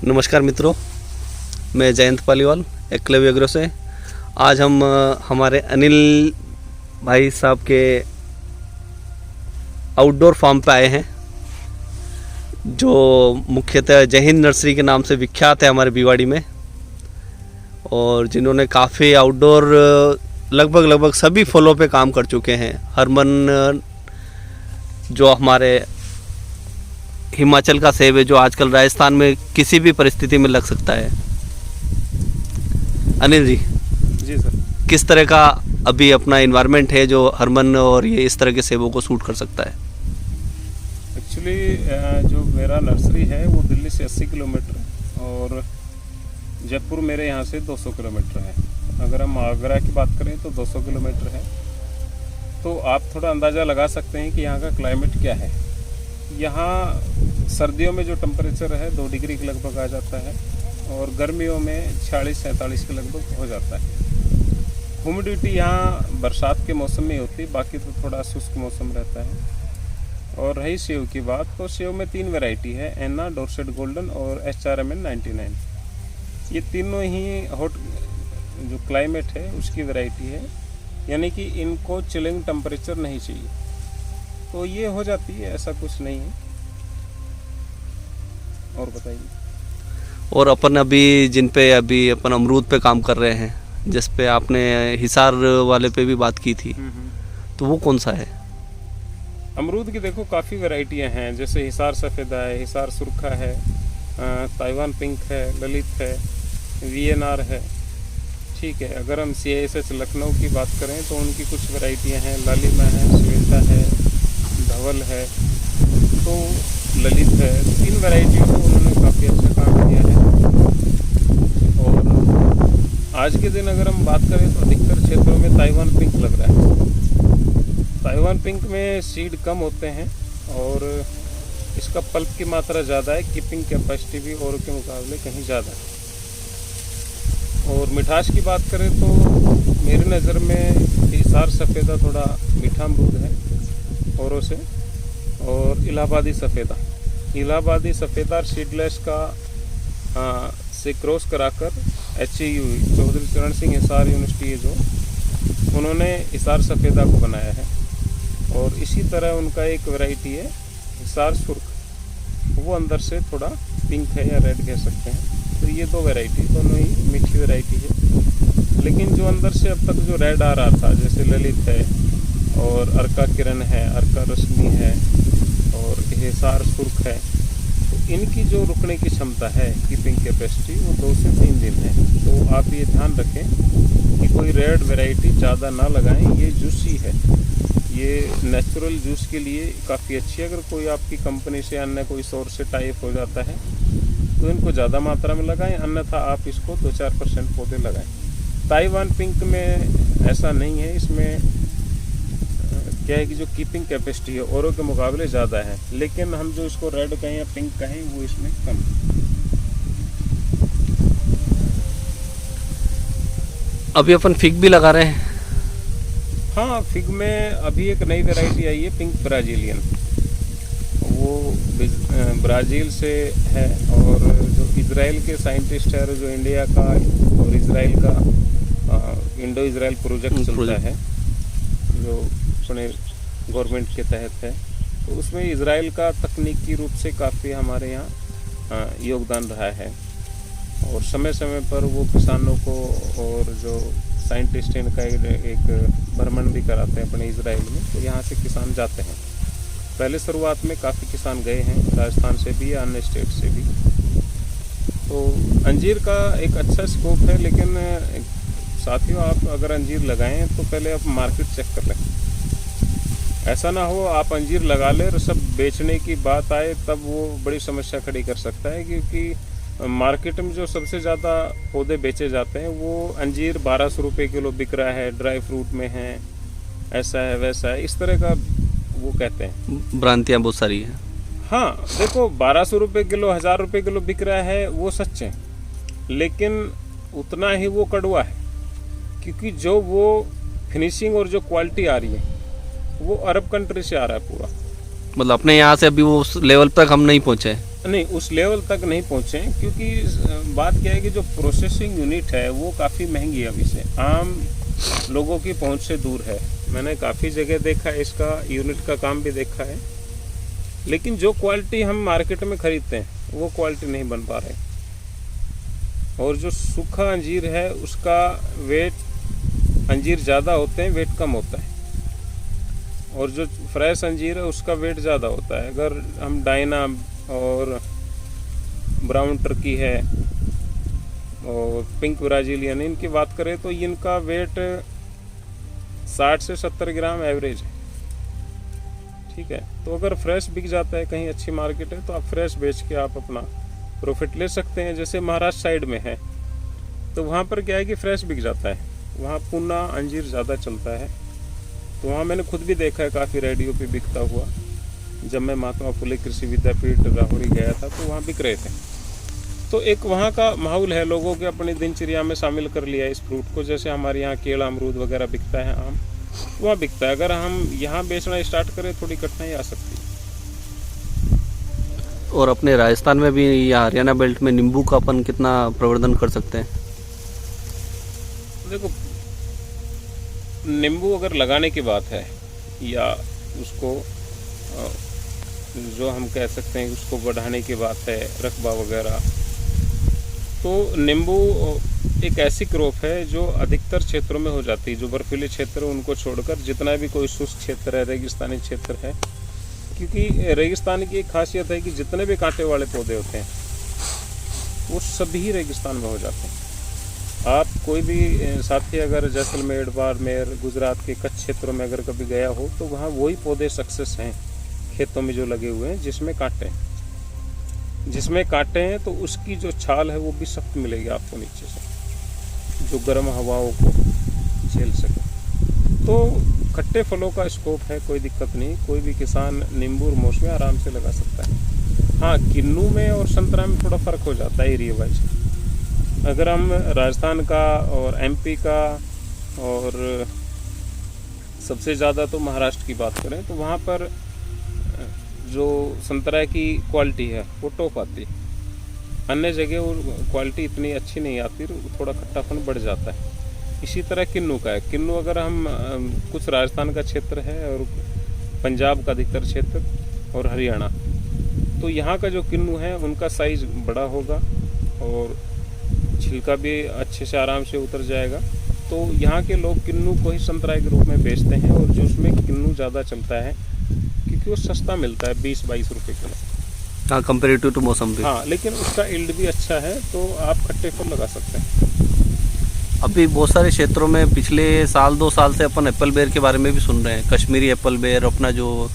नमस्कार मित्रों, मैं जयंत पालीवाल एकलव्य एग्रो से। आज हम हमारे अनिल भाई साहब के आउटडोर फार्म पे आए हैं, जो मुख्यतः जय हिंद नर्सरी के नाम से विख्यात है हमारे भिवाड़ी में, और जिन्होंने काफ़ी आउटडोर लगभग सभी फलों पे काम कर चुके हैं। हरमन जो हमारे हिमाचल का सेब है, जो आजकल राजस्थान में किसी भी परिस्थिति में लग सकता है। अनिल जी सर, किस तरह का अभी अपना इन्वायरमेंट है जो हरमन और ये इस तरह के सेबों को सूट कर सकता है? एक्चुअली जो मेरा नर्सरी है वो दिल्ली से 80 किलोमीटर और जयपुर मेरे यहाँ से 200 किलोमीटर है। अगर हम आगरा की बात करें तो 200 किलोमीटर है। तो आप थोड़ा अंदाज़ा लगा सकते हैं कि यहाँ का क्लाइमेट क्या है। यहाँ सर्दियों में जो टेम्परेचर है 2 डिग्री के लगभग आ जाता है और गर्मियों में 46-47 के लगभग हो जाता है। ह्यूमिडिटी यहाँ बरसात के मौसम में होती है, बाकी तो थोड़ा शुष्क मौसम रहता है। और रही सेव की बात, तो सेव में 3 वैरायटी है, एना, डोरसेट गोल्डन और HRMN 99। ये तीनों ही हॉट जो क्लाइमेट है उसकी वैरायटी है, यानी कि इनको चिलिंग टेम्परेचर नहीं चाहिए, तो ये हो जाती है, ऐसा कुछ नहीं है। और बताइए। और अपन अभी जिन पे अभी अपन अमरूद पे काम कर रहे हैं, जिस पे आपने हिसार वाले पे भी बात की थी, तो वो कौन सा है? अमरूद की देखो काफ़ी वैरायटियां हैं, जैसे हिसार सफ़ेदा है, हिसार सुरखा है, ताइवान पिंक है, ललित है, VNR है। ठीक है, अगर हम CISH लखनऊ की बात करें तो उनकी कुछ वैरायटियां हैं, लालिमा है, श्वेता है, धवल है, तो ललित है। 3 वैरायटियों को उन्होंने काफ़ी अच्छा काम किया है। और आज के दिन अगर हम बात करें तो अधिकतर क्षेत्रों में ताइवान पिंक लग रहा है। ताइवान पिंक में सीड कम होते हैं और इसका पल्प की मात्रा ज़्यादा है, कीपिंग कैपेसिटी भी औरों के मुकाबले कहीं ज़्यादा है। और मिठास की बात करें तो मेरी नज़र में हिसार सफ़ेदा थोड़ा मीठा अमरूद है औरों से, और इलाहाबादी सफ़ेदा सीडलेस का से क्रॉस कराकर HEU चौधरी चरण सिंह हिसार यूनिवर्सिटी है जो, उन्होंने हिसार सफ़ेदा को बनाया है। और इसी तरह उनका एक वैरायटी है हिसार सुर्ख, वो अंदर से थोड़ा पिंक है या रेड कह सकते हैं। तो ये 2 वैरायटी दोनों ही मीठी वैरायटी है, लेकिन जो अंदर से अब तक जो रेड आ रहा था, जैसे ललित है और अर्का किरण है, अर्का रश्मि है और हिसार सुर्ख है, तो इनकी जो रुकने की क्षमता है, कीपिंग कैपेसिटी, वो 2 से 3 दिन है। तो आप ये ध्यान रखें कि कोई रेड वैरायटी ज़्यादा ना लगाएं। ये जूसी है, ये नेचुरल जूस के लिए काफ़ी अच्छी है। अगर कोई आपकी कंपनी से अन्य कोई सोर्स से टाइप हो जाता है तो इनको ज़्यादा मात्रा में लगाएं, अन्यथा आप इसको 2-4% पौधे लगाएं। ताइवान पिंक में ऐसा नहीं है, इसमें क्या है कि जो कीपिंग कैपेसिटी है औरों के मुकाबले ज़्यादा है, लेकिन हम जो इसको रेड कहें या पिंक कहें वो इसमें कम है। अभी अपन फिग भी लगा रहे हैं। हाँ, फिग में अभी एक नई वैरायटी आई है, पिंक ब्राजीलियन। वो ब्राज़ील से है और जो इजराइल के साइंटिस्ट है, जो इंडिया का और इजराइल का इंडो इजराइल प्रोजेक्ट चलता है, जो अपने गवर्नमेंट के तहत है, तो उसमें इजराइल का तकनीकी रूप से काफ़ी हमारे यहाँ योगदान रहा है। और समय समय पर वो किसानों को और जो साइंटिस्ट इनका एक भ्रमण भी कराते हैं अपने इजराइल में, तो यहाँ से किसान जाते हैं। पहले शुरुआत में काफ़ी किसान गए हैं, राजस्थान से भी या अन्य स्टेट से भी। तो अंजीर का एक अच्छा स्कोप है, लेकिन साथियों आप अगर अंजीर लगाएं तो पहले आप मार्केट चेक कर लें। ऐसा ना हो आप अंजीर लगा लें और सब बेचने की बात आए, तब वो बड़ी समस्या खड़ी कर सकता है, क्योंकि मार्केट में जो सबसे ज़्यादा पौधे बेचे जाते हैं वो अंजीर 1200 रुपये किलो बिक रहा है, ड्राई फ्रूट में है, ऐसा है वैसा है, इस तरह का वो कहते हैं। भ्रांतियाँ बहुत सारी हैं। हाँ देखो, 1200 रुपये किलो, 1000 रुपये किलो बिक रहा है वो सच है, लेकिन उतना ही वो कड़वा है, क्योंकि जो वो फिनिशिंग और जो क्वालिटी आ रही है वो अरब कंट्री से आ रहा है पूरा। मतलब अपने यहाँ से अभी वो उस लेवल तक हम नहीं पहुँचे। नहीं, उस लेवल तक नहीं पहुँचे हैं, क्योंकि बात क्या है कि जो प्रोसेसिंग यूनिट है वो काफ़ी महंगी है अभी से, आम लोगों की पहुंच से दूर है। मैंने काफ़ी जगह देखा है, इसका यूनिट का काम भी देखा है, लेकिन जो क्वालिटी हम मार्केट में खरीदते हैं वो क्वालिटी नहीं बन पा रही। और जो सूखा अंजीर है उसका वेट, अंजीर ज़्यादा होते हैं, वेट कम होता है, और जो फ्रेश अंजीर है उसका वेट ज़्यादा होता है। अगर हम डायना और ब्राउन टर्की है और पिंक ब्राजीलियन, इनकी बात करें तो इनका वेट 60 से 70 ग्राम एवरेज है। ठीक है, तो अगर फ्रेश बिक जाता है, कहीं अच्छी मार्केट है, तो आप फ्रेश बेच के आप अपना प्रॉफिट ले सकते हैं। जैसे महाराष्ट्र साइड में है तो वहाँ पर क्या है कि फ्रेश बिक जाता है, वहाँ पूना अंजीर ज़्यादा चलता है, तो वहाँ मैंने खुद भी देखा है काफ़ी रेडियो पे बिकता हुआ। जब मैं महात्मा फुले कृषि विद्यापीठ राहुरी गया था तो वहाँ बिक रहे थे। तो एक वहाँ का माहौल है, लोगों के अपनी दिनचर्या में शामिल कर लिया इस फ्रूट को। जैसे हमारे यहाँ केला अमरूद वगैरह बिकता है, आम वहाँ बिकता है। अगर हम यहाँ बेचना स्टार्ट करें थोड़ी कठिनाई आ सकती है। और अपने राजस्थान में भी या हरियाणा बेल्ट में नींबू का अपन कितना प्रवर्धन कर सकते हैं? देखो, नींबू अगर लगाने की बात है या उसको जो हम कह सकते हैं उसको बढ़ाने की बात है, रकबा वगैरह, तो नींबू एक ऐसी क्रॉप है जो अधिकतर क्षेत्रों में हो जाती है। जो बर्फीले क्षेत्र उनको छोड़कर जितना भी कोई शुष्क क्षेत्र है, रेगिस्तानी क्षेत्र है, क्योंकि रेगिस्तान की एक खासियत है कि जितने भी कांटे वाले पौधे होते हैं वो सभी रेगिस्तान में हो जाते हैं। आप कोई भी साथी अगर जैसलमेर, बाड़मेर, गुजरात के कच्छ क्षेत्रों में अगर कभी गया हो तो वहाँ वही पौधे सक्सेस हैं खेतों में जो लगे हुए हैं जिसमें कांटे हैं, तो उसकी जो छाल है वो भी सख्त मिलेगी आपको नीचे से, जो गर्म हवाओं को झेल सके। तो खट्टे फलों का स्कोप है, कोई दिक्कत नहीं, कोई भी किसान नींबू और मौसमी आराम से लगा सकता है। हाँ, किन्नू में और संतरा में थोड़ा फ़र्क हो जाता है एरिया वाइज। अगर हम राजस्थान का और एमपी का और सबसे ज़्यादा तो महाराष्ट्र की बात करें तो वहाँ पर जो संतरा की क्वालिटी है वो टॉप आती है। अन्य जगह वो क्वालिटी इतनी अच्छी नहीं आती, थोड़ा खट्टापन बढ़ जाता है। इसी तरह किन्नू का है। किन्नू अगर हम कुछ राजस्थान का क्षेत्र है और पंजाब का अधिकतर क्षेत्र और हरियाणा, तो यहाँ का जो किन्नू है उनका साइज बड़ा होगा और छिलका भी अच्छे से आराम से उतर जाएगा। तो यहाँ के लोग किन्नू को ही संतरा के रूप में बेचते हैं और जूस में किन्नू ज़्यादा चलता है क्योंकि वो सस्ता मिलता है, 20-22 रुपये किलो। हाँ, कंपेरेटिव टू मौसम्बी। हाँ, लेकिन उसका यील्ड भी अच्छा है, तो आप खट्टे फल लगा सकते हैं। अभी बहुत सारे क्षेत्रों में पिछले साल 2 साल से अपन एप्पल बेर के बारे में भी सुन रहे हैं। कश्मीरी एप्पल बेर, अपना जो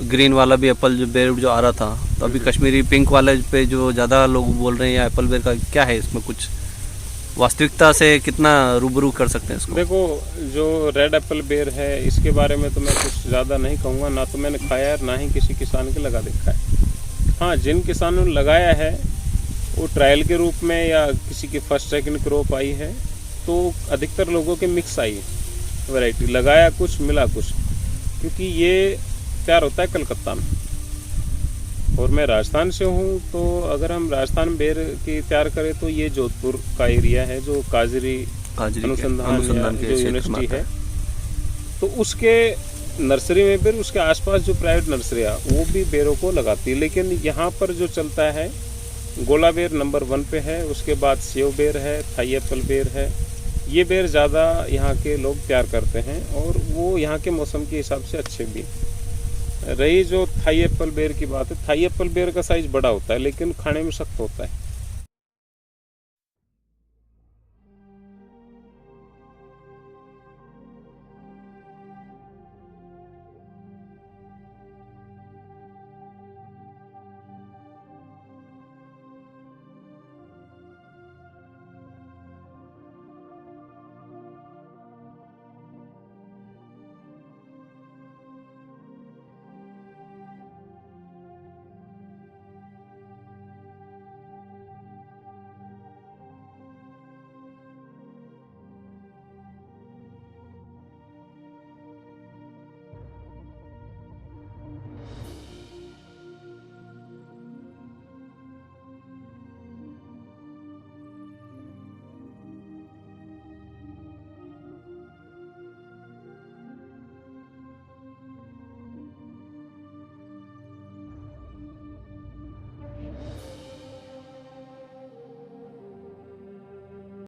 ग्रीन वाला भी एप्पल बेर जो आ रहा था, तो अभी कश्मीरी पिंक वाले पे जो ज़्यादा लोग बोल रहे हैं, या एप्पल बेर का क्या है इसमें कुछ वास्तविकता से कितना रूबरू कर सकते हैं इसको? देखो, जो रेड एप्पल बेर है इसके बारे में तो मैं कुछ ज़्यादा नहीं कहूँगा, ना तो मैंने खाया है ना ही किसी किसान के लगा देखा है। हाँ, जिन किसानों ने लगाया है वो ट्रायल के रूप में या किसी की फर्स्ट सेकंड क्रॉप आई है, तो अधिकतर लोगों के मिक्स आई है वैरायटी, लगाया कुछ मिला कुछ, क्योंकि ये तैयार होता है कलकत्ता में और मैं राजस्थान से हूँ। तो अगर हम राजस्थान बेर की तैयार करें तो ये जोधपुर का एरिया है जो काजरी अनुसंधान जो यूनिवर्सिटी है, तो उसके नर्सरी में बेर, उसके आसपास जो प्राइवेट नर्सरियाँ वो भी बेरों को लगाती है। लेकिन यहाँ पर जो चलता है गोला बेर नंबर 1 पे है, उसके बाद सेव बेर है, थाई एप्पल बेर है। ये बेर ज़्यादा यहाँ के लोग तैयार करते हैं और वो यहाँ के मौसम के हिसाब से अच्छे भी। रही जो थाई एप्पल बेर की बात है, थाई एप्पल बेर का साइज बड़ा होता है लेकिन खाने में सख्त होता है।